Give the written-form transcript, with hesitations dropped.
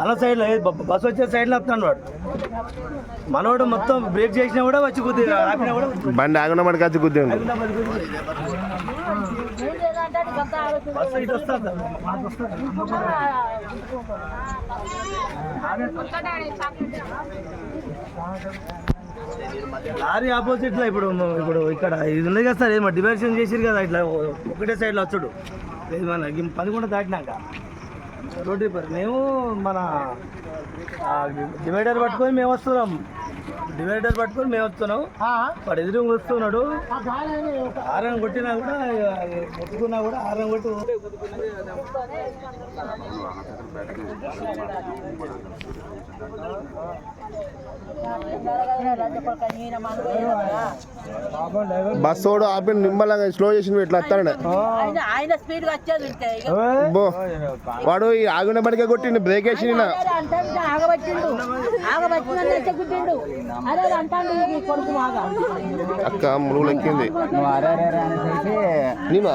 అలా సైడ్లో బస్సు వచ్చే సైడ్లో వస్తున్నాడు వాడు. మనవాడు మొత్తం బ్రేక్ చేసినా కూడా వచ్చి గుద్ది ఆపినా కూడా బండి ఆగున మనకి వచ్చి గుద్ది ఉంది. బస్సు ఇటు వస్తుంది. లారీ ఆపోజిట్లో ఇప్పుడు ఇక్కడ ఇది ఉంది కదా సార్, ఏమో డివైషన్ చేసిరు కదా, ఇట్లా ఒకటే సైడ్లో వచ్చాడు. లేదు మన 11 దాటినాక రోడ్ రిపేర్. మేము మన డివైడర్ పట్టుకొని మేము వస్తున్నాం. వాడు ఎదురు వస్తున్నాడు. ఆరం కొట్టినా కూడా కొట్టుకున్నా కూడా ఆరం కొట్టి బస్సోడు ఆపి నిమ్మలంగా స్లో చేసి ఇట్లా వస్తాడు. వాడు ఈ ఆగున బడికే కొట్టి బ్రేక్ వేసి అక్క మురుగు ఎక్కింది. నేను